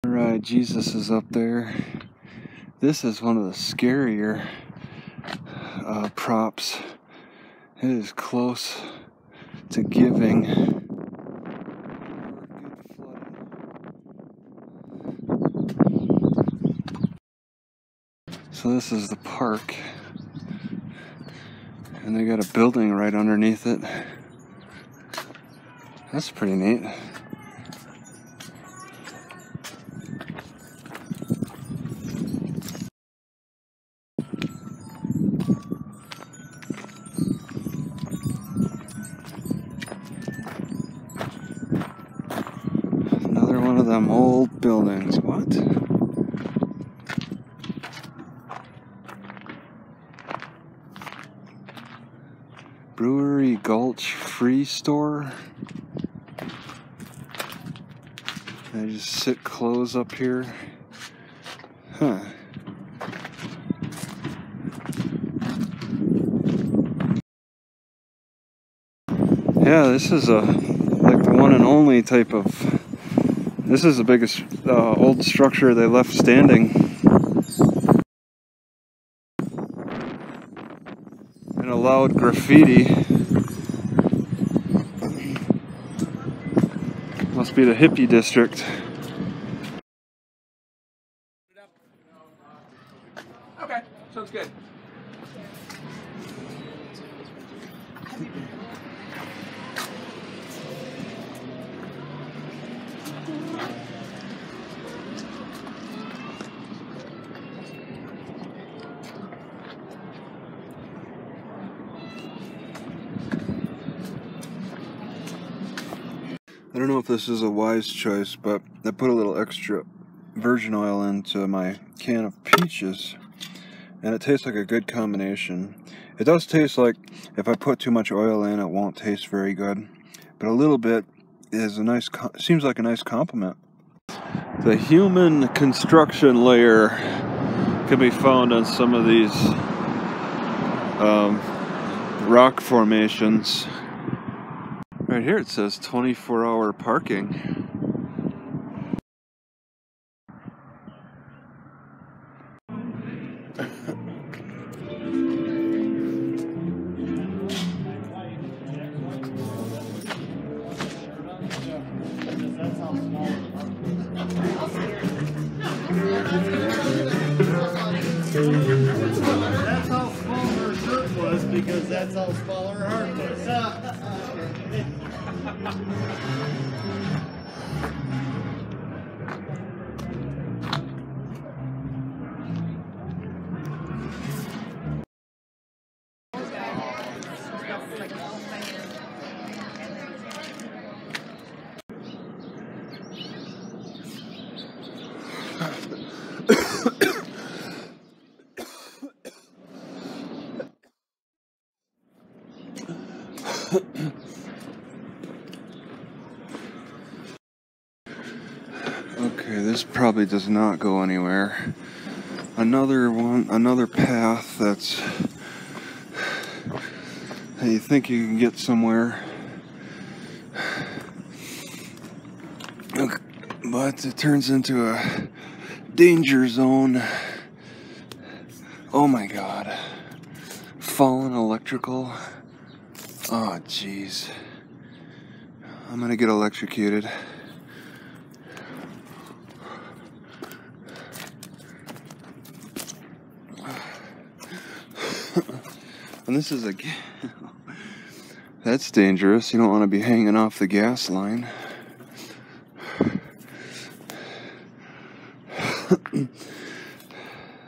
Alright, Jesus is up there. This is one of the scarier props. It is close to giving. So this is the park, and they got a building right underneath it. That's pretty neat. Another one of them old buildings. What? Brewery Gulch Free Store. They just sit clothes up here. Huh. Yeah, this is like the one and only type of. This is the biggest old structure they left standing. And allowed graffiti. Must be the hippie district. Okay, sounds good. I don't know if this is a wise choice, but I put a little extra virgin oil into my can of peaches, and it tastes like a good combination. It does taste like if I put too much oil in, it won't taste very good, but a little bit is a nice, seems like a nice compliment. The human construction layer can be found on some of these rock formations. Right here it says 24-hour parking. That's how small her shirt was, because that's how small her heart was. Okay, this probably does not go anywhere. Another path that you think you can get somewhere, but it turns into a danger zone. Oh my God. Fallen electrical. Oh jeez. I'm gonna get electrocuted. And this is that's dangerous. You don't want to be hanging off the gas line.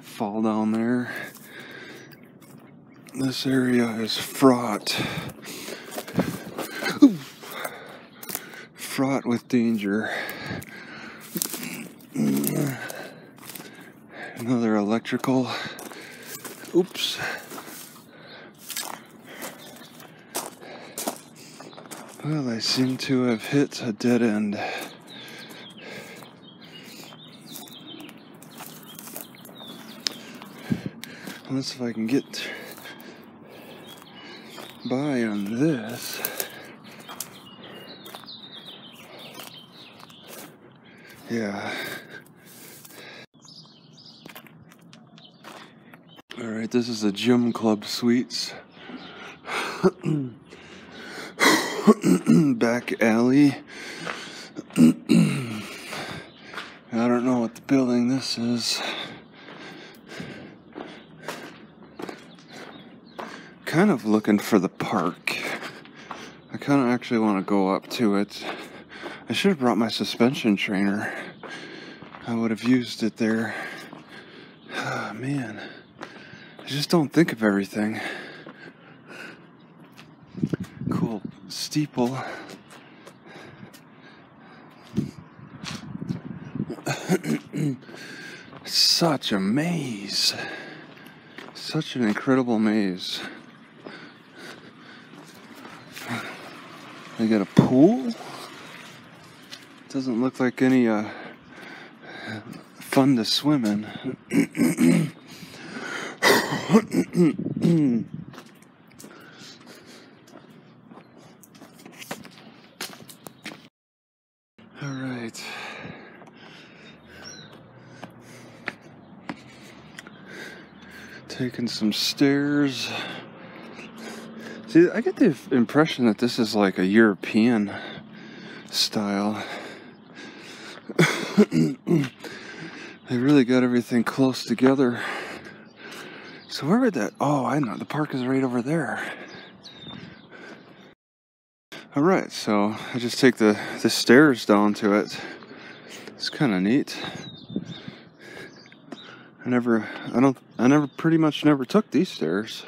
Fall down there. This area is fraught. Fraught with danger. Another electrical. Oops. Well, I seem to have hit a dead end. Unless if I can get by on this. Yeah. Alright, this is the Gym Club Suites. Back alley. I don't know what the building this is. Kind of looking for the park. I kind of actually want to go up to it. I should have brought my suspension trainer. I would have used it there. Oh, man. I just don't think of everything. Cool steeple. Such a maze. Such an incredible maze. They got a pool. Doesn't look like any fun to swim in. All right. Taking some stairs. See, I get the impression that this is like a European style. They really got everything close together. So where would that... Oh, I know. The park is right over there. Alright, so I just take the stairs down to it. It's kind of neat. I pretty much never took these stairs.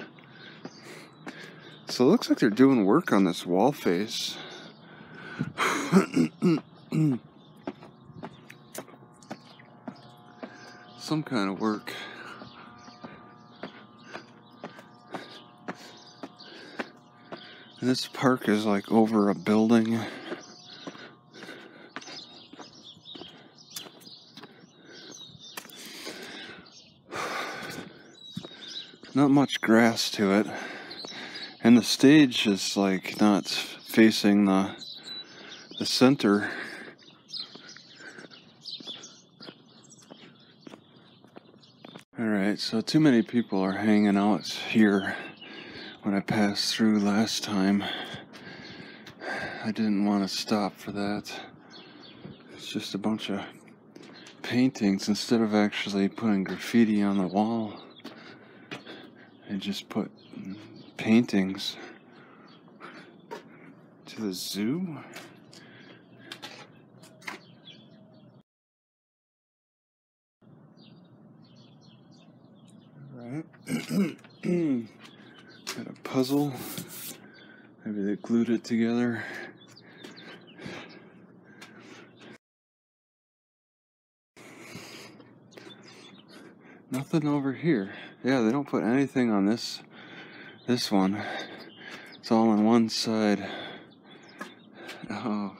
So it looks like they're doing work on this wall face. Some kind of work. And this park is like over a building. Not much grass to it. And the stage is like not facing the center. Alright, so too many people are hanging out here. When I passed through last time, I didn't want to stop for that. It's just a bunch of paintings. Instead of actually putting graffiti on the wall, I just put paintings. To the zoo? Alright. Got a puzzle. Maybe they glued it together. Nothing over here. Yeah, they don't put anything on this one. It's all on one side. Oh.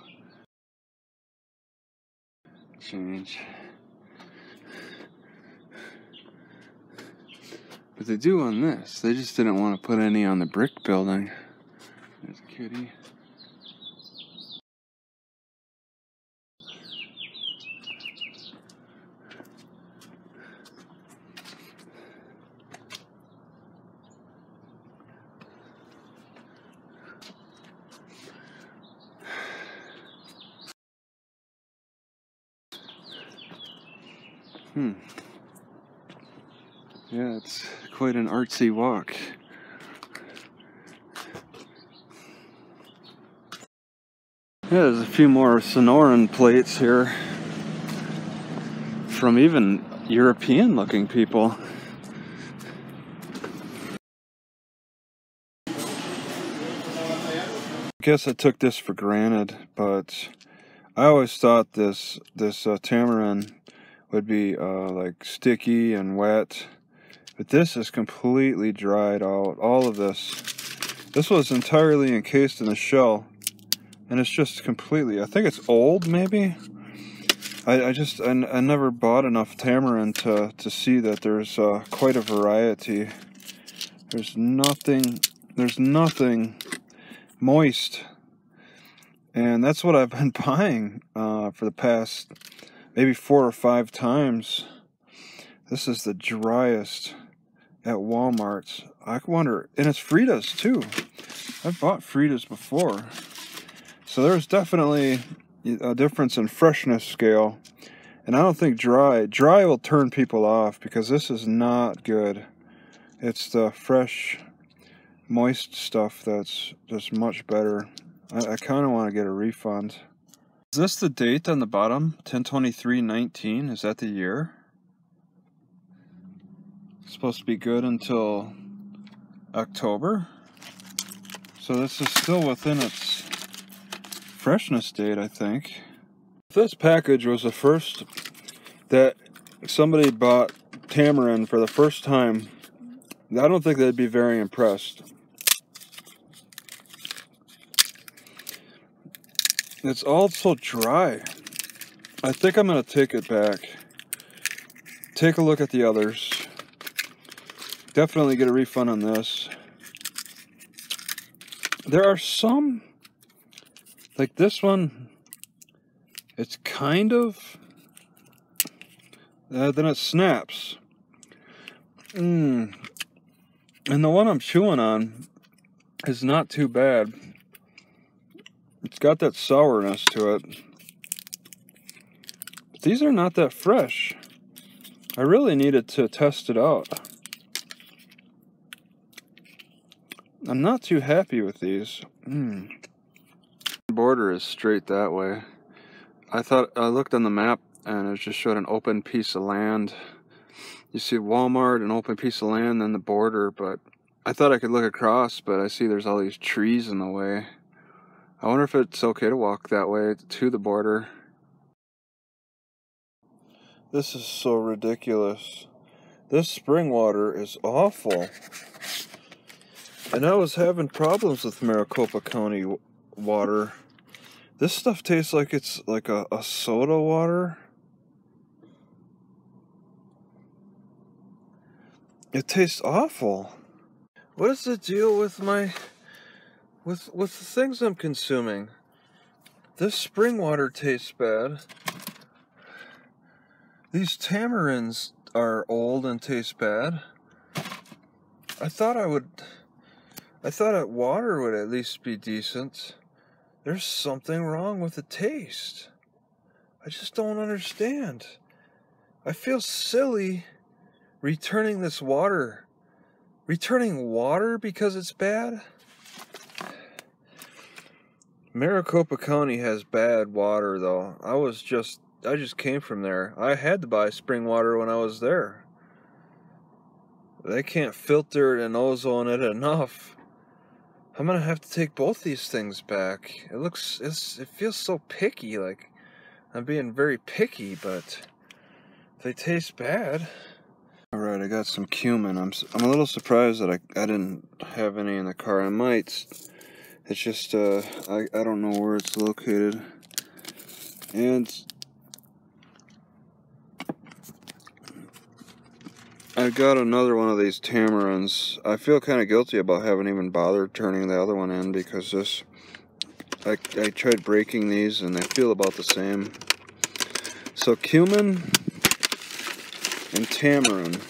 Change. But they do on this. They just didn't want to put any on the brick building. There's a kitty. Yeah, it's quite an artsy walk. Yeah, there's a few more Sonoran plates here from even European looking people. I guess I took this for granted, but I always thought this tamarind would be like sticky and wet. But this is completely dried out. All of this. This was entirely encased in the shell. And it's just completely, I think it's old maybe? I never bought enough tamarind to see that there's quite a variety. There's nothing moist. And that's what I've been buying for the past maybe 4 or 5 times. This is the driest at Walmart. I wonder, and it's Fritas too. I've bought Fritas before. So there's definitely a difference in freshness scale. And I don't think dry will turn people off because this is not good. It's the fresh, moist stuff that's just much better. I kind of want to get a refund. Is this the date on the bottom? 10/23/19? Is that the year? It's supposed to be good until October. So this is still within its freshness date, I think. If this package was the first that somebody bought tamarind for the first time, I don't think they'd be very impressed. It's all so dry. I think I'm going to take it back. Take a look at the others. Definitely get a refund on this. There are some, like this one, it's kind of, then it snaps. And the one I'm chewing on is not too bad. It's got that sourness to it. But these are not that fresh. I really needed to test it out. I'm not too happy with these. The border is straight that way. I looked on the map and it just showed an open piece of land. You see Walmart, an open piece of land, then the border, but I thought I could look across, but I see there's all these trees in the way. I wonder if it's okay to walk that way to the border. This is so ridiculous. This spring water is awful. And I was having problems with Maricopa County water. This stuff tastes like it's like a soda water. It tastes awful. What is the deal with my with the things I'm consuming? This spring water tastes bad. These tamarinds are old and taste bad. I thought water would at least be decent. There's something wrong with the taste. I just don't understand. I feel silly returning this water. Returning water because it's bad? Maricopa County has bad water though. I just came from there. I had to buy spring water when I was there. They can't filter it and ozone it enough. I'm gonna have to take both these things back. It feels so picky, like I'm being very picky, but they taste bad. Alright, I got some cumin. I'm a little surprised that I didn't have any in the car. I might. It's just, I don't know where it's located. And I got another one of these tamarinds. I feel kind of guilty about having even bothered turning the other one in because I tried breaking these and they feel about the same. So cumin and tamarind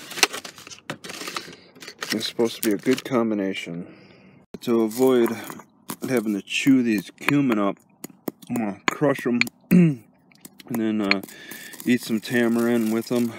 is supposed to be a good combination. To avoid having to chew these cumin up, I'm gonna crush them and then eat some tamarind with them.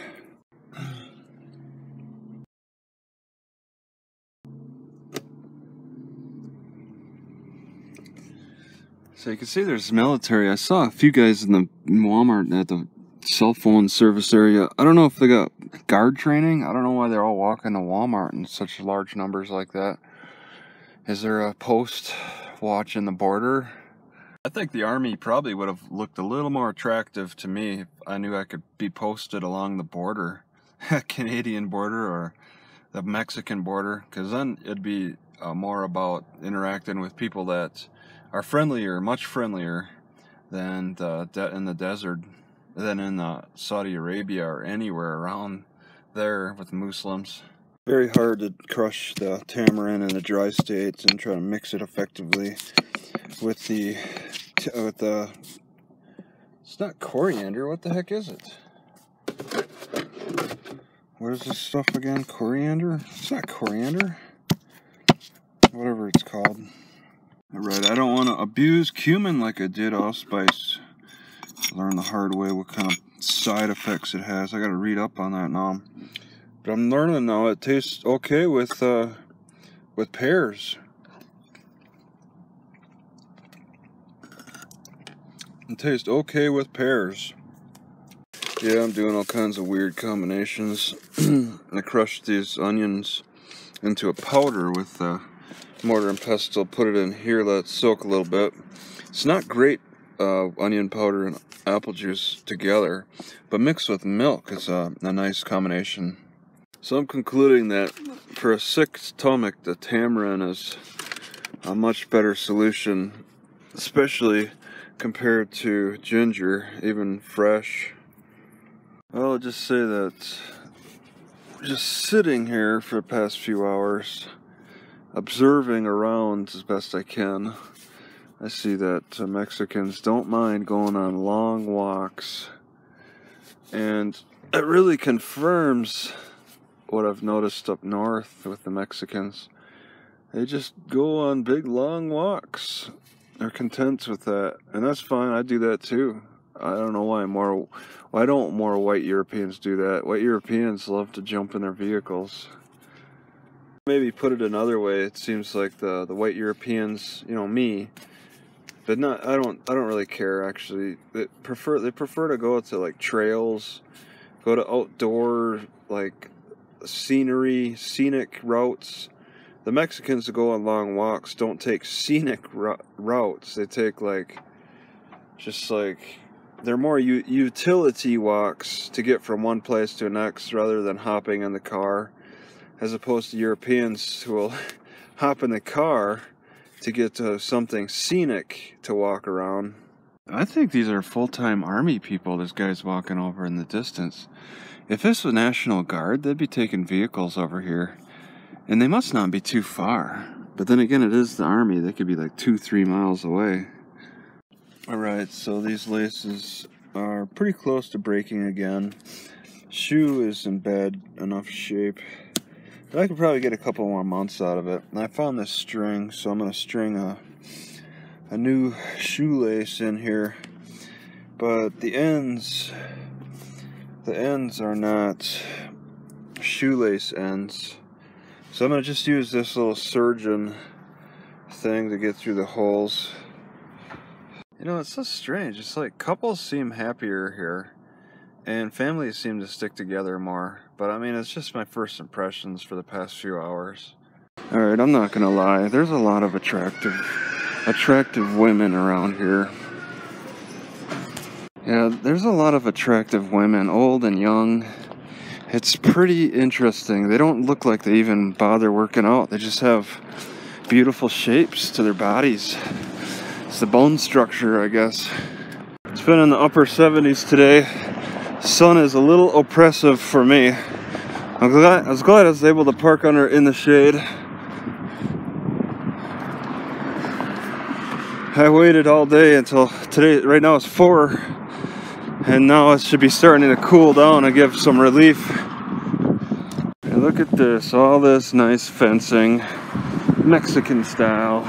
So you can see there's military. I saw a few guys in the Walmart at the cell phone service area. I don't know if they got guard training. I don't know why they're all walking to Walmart in such large numbers like that. Is there a post watching the border? I think the Army probably would have looked a little more attractive to me if I knew I could be posted along the border, Canadian border or the Mexican border, because then it'd be more about interacting with people that are friendlier, much friendlier than in the desert, than in Saudi Arabia or anywhere around there with Muslims. Very hard to crush the tamarind in the dry states and try to mix it effectively with the it's not coriander. What the heck is it? what is this stuff again? Coriander? It's not coriander. Whatever it's called. Alright, I don't want to abuse cumin like I did allspice. Learn the hard way what kind of side effects it has. I gotta read up on that now. But I'm learning now it tastes okay with pears. It tastes okay with pears. Yeah, I'm doing all kinds of weird combinations. I crushed these onions into a powder with mortar and pestle. Put it in here, let it soak a little bit. It's not great onion powder and apple juice together, but mixed with milk is a nice combination. So I'm concluding that for a sick stomach, the tamarind is a much better solution, especially compared to ginger, even fresh. I'll just say that just sitting here for the past few hours, observing around as best I can, I see that Mexicans don't mind going on long walks, and it really confirms what I've noticed up north with the Mexicans. They just go on big long walks. They're content with that, and that's fine. I do that too. I don't know why don't more white Europeans do that? White Europeans love to jump in their vehicles. Maybe put it another way, it seems like the white Europeans, you know, me, but not, I don't really care actually. They prefer to go to like trails, go to outdoor like scenic routes. The Mexicans that go on long walks don't take scenic routes. They take they're more utility walks to get from one place to the next rather than hopping in the car, as opposed to Europeans who will hop in the car to get to something scenic to walk around. I think these are full-time army people this guy's walking over in the distance. If this was National Guard, they'd be taking vehicles over here. And they must not be too far. But then again, it is the army. They could be like 2-3 miles away. Alright, so these laces are pretty close to breaking again. Shoe is in bad enough shape. But I could probably get a couple more months out of it. And I found this string, so I'm going to string a new shoelace in here. But the ends are not shoelace ends. So I'm going to just use this little surgeon thing to get through the holes. You know, it's so strange. It's like couples seem happier here, and families seem to stick together more. But I mean, it's just my first impressions for the past few hours. Alright, I'm not going to lie. There's a lot of attractive women around here. Yeah, there's a lot of attractive women, old and young. It's pretty interesting. They don't look like they even bother working out. They just have beautiful shapes to their bodies. It's the bone structure, I guess. It's been in the upper 70s today. Sun is a little oppressive for me. I was glad I was able to park in the shade. I waited all day until today. Right now it's 4. And now it should be starting to cool down and give some relief. And look at this, all this nice fencing, Mexican style.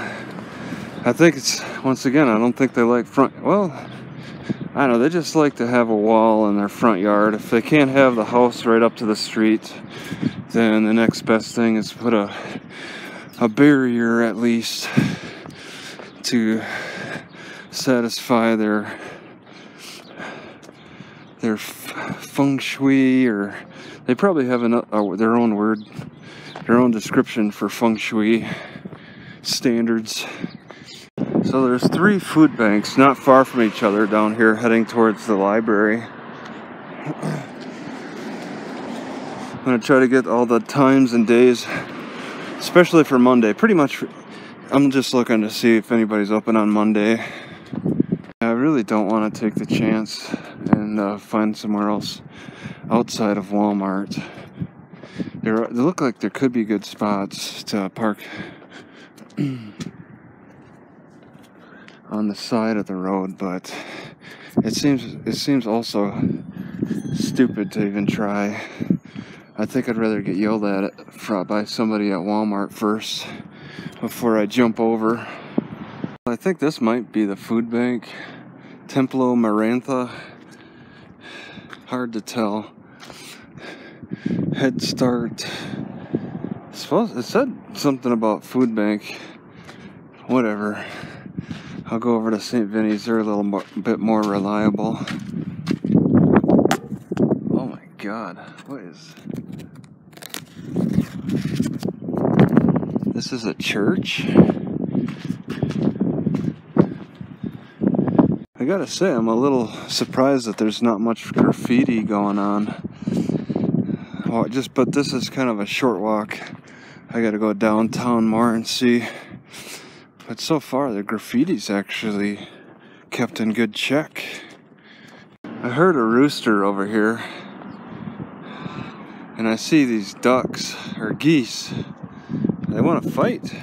I think it's, once again, I don't think they like well, I don't know, they just like to have a wall in their front yard. If they can't have the house right up to the street, then the next best thing is put a barrier at least to satisfy their feng shui, or they probably have their own word, their own description for feng shui standards. So there's 3 food banks not far from each other down here heading towards the library. I'm going to try to get all the times and days, especially for Monday. Pretty much, I'm just looking to see if anybody's open on Monday. I really don't want to take the chance and find somewhere else outside of Walmart. They look like there could be good spots to park on the side of the road, but it seems also stupid to even try I think I'd rather get yelled at by somebody at Walmart first before I jump over. I think this might be the food bank. Templo Marantha. Hard to tell. Head Start. I suppose it said something about food bank. Whatever. I'll go over to St. Vinny's. They're a little bit more reliable. Oh my God. What is... This is a church? I gotta say, I'm a little surprised that there's not much graffiti going on. Well, but this is kind of a short walk. I gotta go downtown more and see. But so far, the graffiti's actually kept in good check. I heard a rooster over here. And I see these ducks, or geese. They want to fight.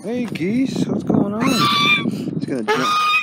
Hey geese, what's going on? He's gonna jump.